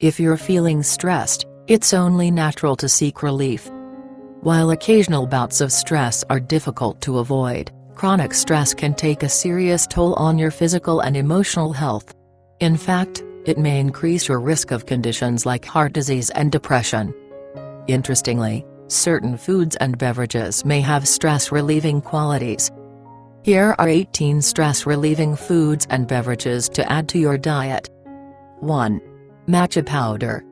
If you're feeling stressed, it's only natural to seek relief. While occasional bouts of stress are difficult to avoid, chronic stress can take a serious toll on your physical and emotional health. In fact, it may increase your risk of conditions like heart disease and depression. Interestingly, certain foods and beverages may have stress-relieving qualities. Here are 18 stress-relieving foods and beverages to add to your diet. 1. Matcha powder.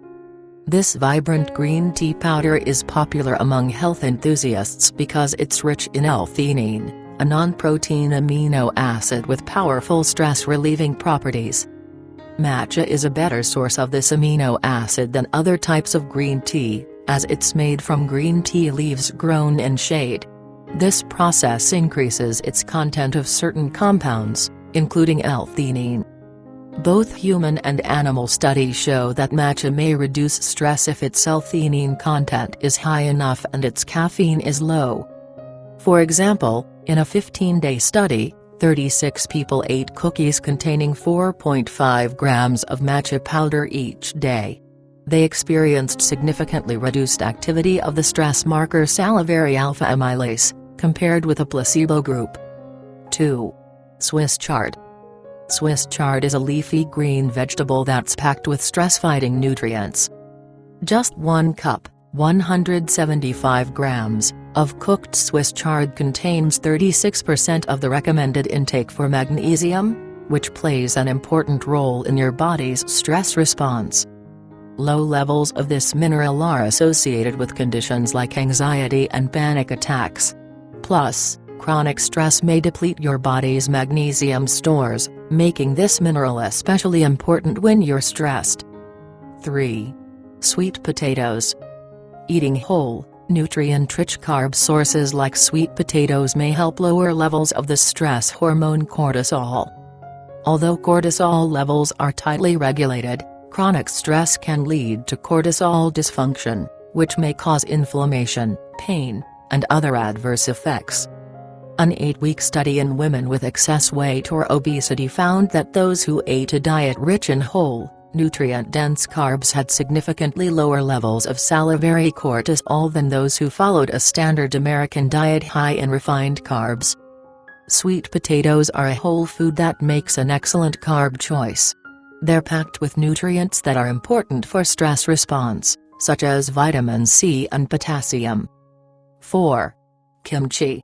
This vibrant green tea powder is popular among health enthusiasts because it's rich in L-theanine, a non-protein amino acid with powerful stress-relieving properties. Matcha is a better source of this amino acid than other types of green tea, as it's made from green tea leaves grown in shade. This process increases its content of certain compounds, including L-theanine. Both human and animal studies show that matcha may reduce stress if its L-theanine content is high enough and its caffeine is low. For example, in a 15-day study, 36 people ate cookies containing 4.5 grams of matcha powder each day. They experienced significantly reduced activity of the stress marker salivary alpha amylase, compared with a placebo group. 2. Swiss chard. Swiss chard is a leafy green vegetable that's packed with stress-fighting nutrients. Just 1 cup, 175 grams, of cooked Swiss chard contains 36% of the recommended intake for magnesium, which plays an important role in your body's stress response. Low levels of this mineral are associated with conditions like anxiety and panic attacks. Plus, chronic stress may deplete your body's magnesium stores, making this mineral especially important when you're stressed. 3. Sweet potatoes. Eating whole, nutrient-rich carb sources like sweet potatoes may help lower levels of the stress hormone cortisol. Although cortisol levels are tightly regulated, chronic stress can lead to cortisol dysfunction, which may cause inflammation, pain, and other adverse effects. An 8-week study in women with excess weight or obesity found that those who ate a diet rich in whole, nutrient-dense carbs had significantly lower levels of salivary cortisol than those who followed a standard American diet high in refined carbs. Sweet potatoes are a whole food that makes an excellent carb choice. They're packed with nutrients that are important for stress response, such as vitamin C and potassium. 4. Kimchi.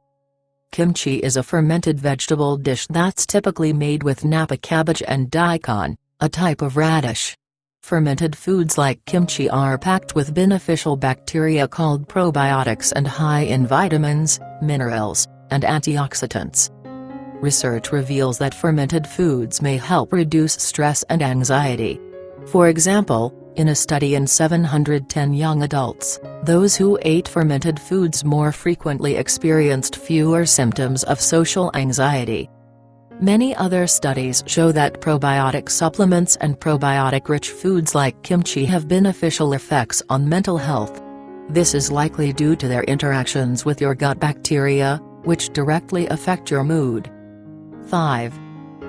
Kimchi is a fermented vegetable dish that's typically made with napa cabbage and daikon, a type of radish. Fermented foods like kimchi are packed with beneficial bacteria called probiotics and high in vitamins, minerals, and antioxidants. Research reveals that fermented foods may help reduce stress and anxiety. For example, in a study in 710 young adults, those who ate fermented foods more frequently experienced fewer symptoms of social anxiety. Many other studies show that probiotic supplements and probiotic-rich foods like kimchi have beneficial effects on mental health. This is likely due to their interactions with your gut bacteria, which directly affect your mood. 5.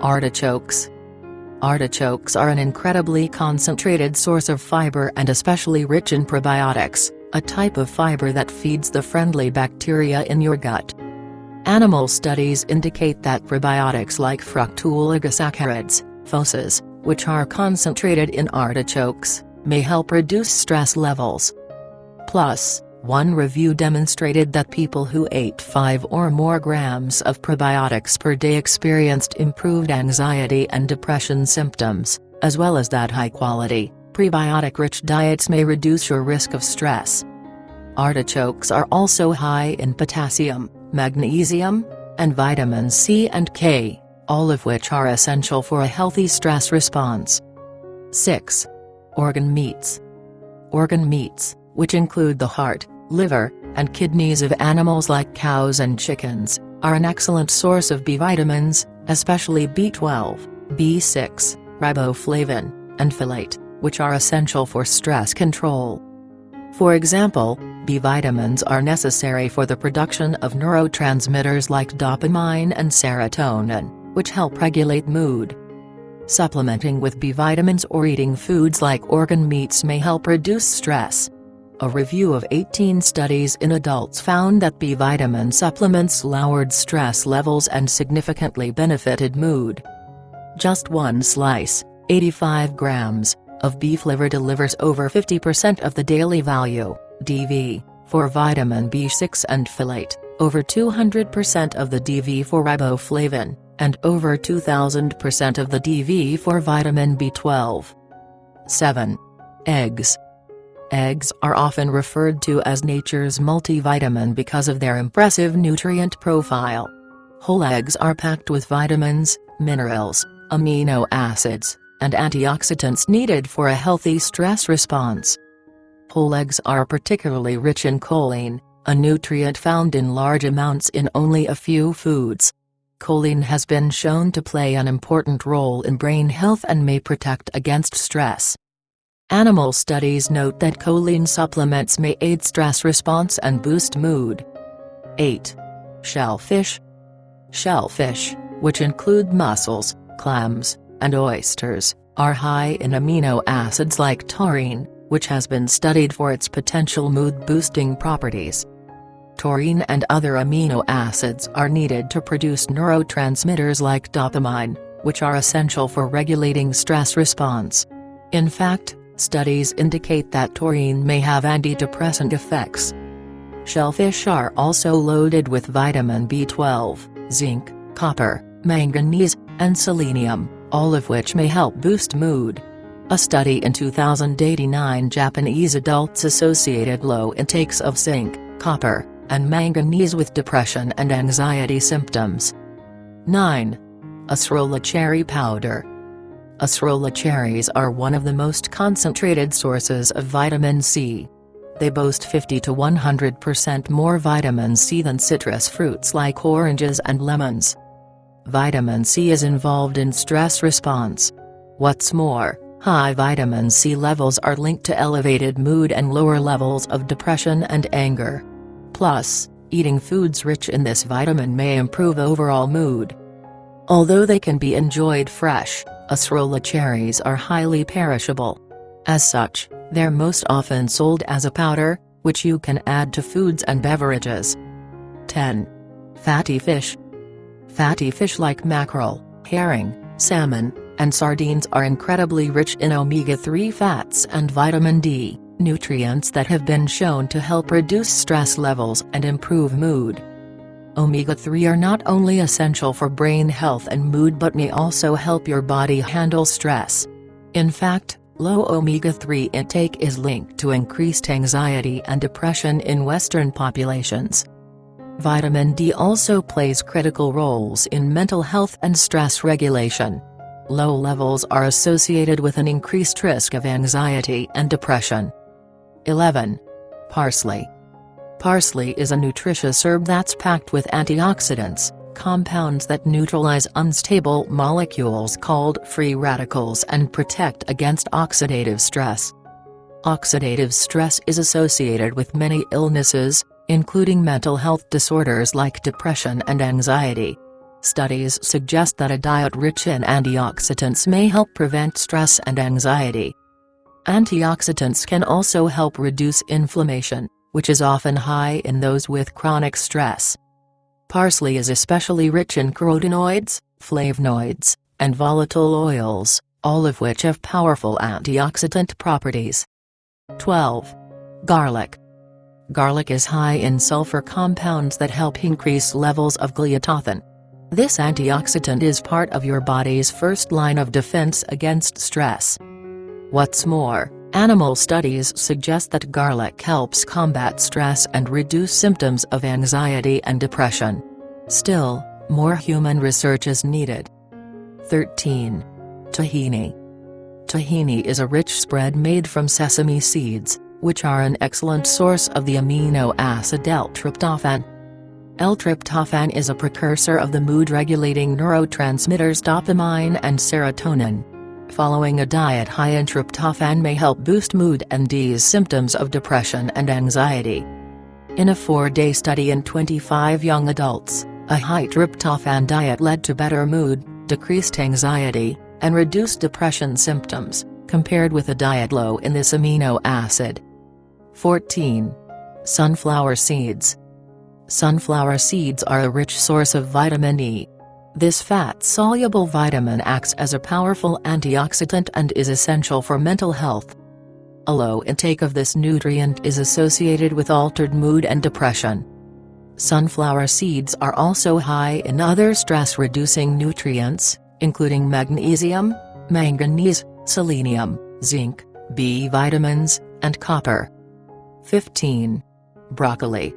Artichokes. Artichokes are an incredibly concentrated source of fiber and especially rich in probiotics, a type of fiber that feeds the friendly bacteria in your gut. Animal studies indicate that probiotics like fructooligosaccharides, FOSAs, which are concentrated in artichokes, may help reduce stress levels. Plus, one review demonstrated that people who ate 5 or more grams of probiotics per day experienced improved anxiety and depression symptoms, as well as that high-quality, prebiotic-rich diets may reduce your risk of stress. Artichokes are also high in potassium, magnesium, and vitamins C and K, all of which are essential for a healthy stress response. 6. Organ meats. Organ meats, which include the heart, liver, and kidneys of animals like cows and chickens, are an excellent source of B vitamins, especially B12, B6, riboflavin, and folate, which are essential for stress control. For example, B vitamins are necessary for the production of neurotransmitters like dopamine and serotonin, which help regulate mood. Supplementing with B vitamins or eating foods like organ meats may help reduce stress. A review of 18 studies in adults found that B vitamin supplements lowered stress levels and significantly benefited mood. Just one slice, 85 grams, of beef liver delivers over 50% of the daily value, DV, for vitamin B6 and folate, over 200% of the DV for riboflavin, and over 2000% of the DV for vitamin B12. 7. Eggs. Eggs are often referred to as nature's multivitamin because of their impressive nutrient profile. Whole eggs are packed with vitamins, minerals, amino acids, and antioxidants needed for a healthy stress response. Whole eggs are particularly rich in choline, a nutrient found in large amounts in only a few foods. Choline has been shown to play an important role in brain health and may protect against stress. Animal studies note that choline supplements may aid stress response and boost mood. 8. Shellfish. Shellfish, which include mussels, clams, and oysters, are high in amino acids like taurine, which has been studied for its potential mood-boosting properties. Taurine and other amino acids are needed to produce neurotransmitters like dopamine, which are essential for regulating stress response. In fact, studies indicate that taurine may have antidepressant effects. Shellfish are also loaded with vitamin B12, zinc, copper, manganese, and selenium, all of which may help boost mood. A study in 2089 Japanese adults associated low intakes of zinc, copper, and manganese with depression and anxiety symptoms. 9. Acerola cherry powder. Acerola cherries are one of the most concentrated sources of vitamin C. They boast 50 to 100% more vitamin C than citrus fruits like oranges and lemons. Vitamin C is involved in stress response. What's more, high vitamin C levels are linked to elevated mood and lower levels of depression and anger. Plus, eating foods rich in this vitamin may improve overall mood. Although they can be enjoyed fresh, acerola cherries are highly perishable. As such, they're most often sold as a powder, which you can add to foods and beverages. 10. Fatty fish. Fatty fish like mackerel, herring, salmon, and sardines are incredibly rich in omega-3 fats and vitamin D, nutrients that have been shown to help reduce stress levels and improve mood. Omega-3 are not only essential for brain health and mood but may also help your body handle stress. In fact, low omega-3 intake is linked to increased anxiety and depression in Western populations. Vitamin D also plays critical roles in mental health and stress regulation. Low levels are associated with an increased risk of anxiety and depression. 11. Parsley. Parsley is a nutritious herb that's packed with antioxidants, compounds that neutralize unstable molecules called free radicals and protect against oxidative stress. Oxidative stress is associated with many illnesses, including mental health disorders like depression and anxiety. Studies suggest that a diet rich in antioxidants may help prevent stress and anxiety. Antioxidants can also help reduce inflammation, which is often high in those with chronic stress. Parsley is especially rich in carotenoids, flavonoids, and volatile oils, all of which have powerful antioxidant properties. 12. Garlic. Garlic is high in sulfur compounds that help increase levels of glutathione. This antioxidant is part of your body's first line of defense against stress. What's more, animal studies suggest that garlic helps combat stress and reduce symptoms of anxiety and depression. Still, more human research is needed. 13. Tahini. Tahini is a rich spread made from sesame seeds, which are an excellent source of the amino acid L-tryptophan. L-tryptophan is a precursor of the mood-regulating neurotransmitters dopamine and serotonin. Following a diet high in tryptophan may help boost mood and ease symptoms of depression and anxiety. In a 4-day study in 25 young adults, a high tryptophan diet led to better mood, decreased anxiety, and reduce depression symptoms, compared with a diet low in this amino acid. 14. Sunflower seeds. Sunflower seeds are a rich source of vitamin E. This fat-soluble vitamin acts as a powerful antioxidant and is essential for mental health. A low intake of this nutrient is associated with altered mood and depression. Sunflower seeds are also high in other stress-reducing nutrients, including magnesium, manganese, selenium, zinc, B vitamins, and copper. 15. Broccoli.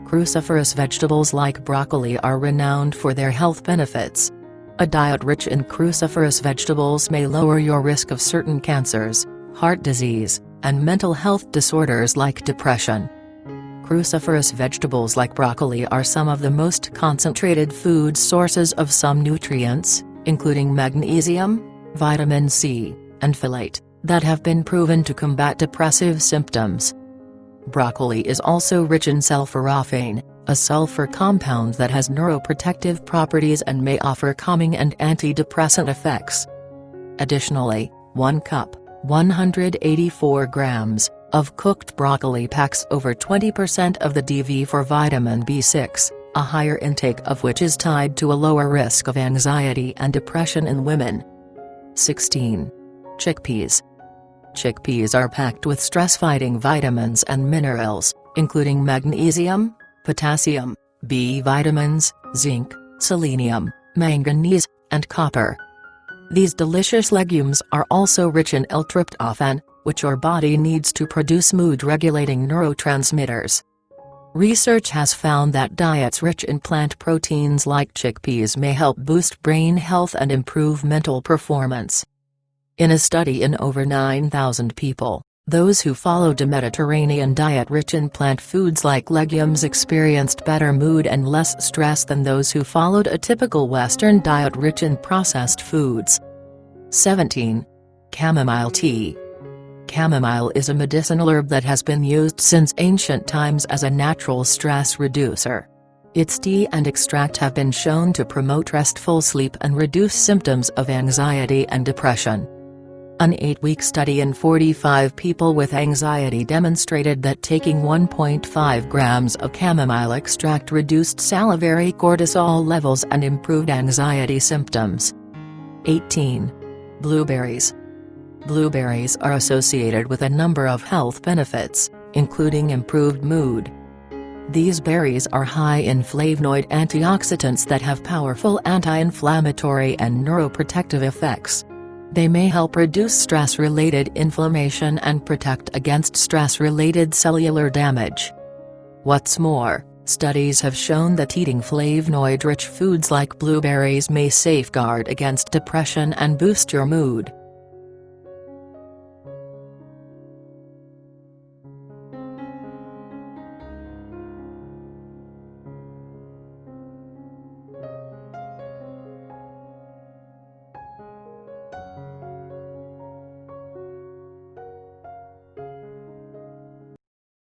Cruciferous vegetables like broccoli are renowned for their health benefits. A diet rich in cruciferous vegetables may lower your risk of certain cancers, heart disease, and mental health disorders like depression. Cruciferous vegetables like broccoli are some of the most concentrated food sources of some nutrients, including magnesium, vitamin C, and folate, that have been proven to combat depressive symptoms. Broccoli is also rich in sulforaphane, a sulfur compound that has neuroprotective properties and may offer calming and antidepressant effects. Additionally, 1 cup, 184 grams, of cooked broccoli packs over 20% of the DV for vitamin B6, a higher intake of which is tied to a lower risk of anxiety and depression in women. 16. Chickpeas. Chickpeas are packed with stress-fighting vitamins and minerals, including magnesium, potassium, B vitamins, zinc, selenium, manganese, and copper. These delicious legumes are also rich in L-tryptophan, which your body needs to produce mood-regulating neurotransmitters. Research has found that diets rich in plant proteins like chickpeas may help boost brain health and improve mental performance. In a study in over 9,000 people, those who followed a Mediterranean diet rich in plant foods like legumes experienced better mood and less stress than those who followed a typical Western diet rich in processed foods. 17. Chamomile tea. Chamomile is a medicinal herb that has been used since ancient times as a natural stress reducer. Its tea and extract have been shown to promote restful sleep and reduce symptoms of anxiety and depression. An 8-week study in 45 people with anxiety demonstrated that taking 1.5 grams of chamomile extract reduced salivary cortisol levels and improved anxiety symptoms. 18. Blueberries. Blueberries are associated with a number of health benefits, including improved mood. These berries are high in flavonoid antioxidants that have powerful anti-inflammatory and neuroprotective effects. They may help reduce stress-related inflammation and protect against stress-related cellular damage. What's more, studies have shown that eating flavonoid-rich foods like blueberries may safeguard against depression and boost your mood.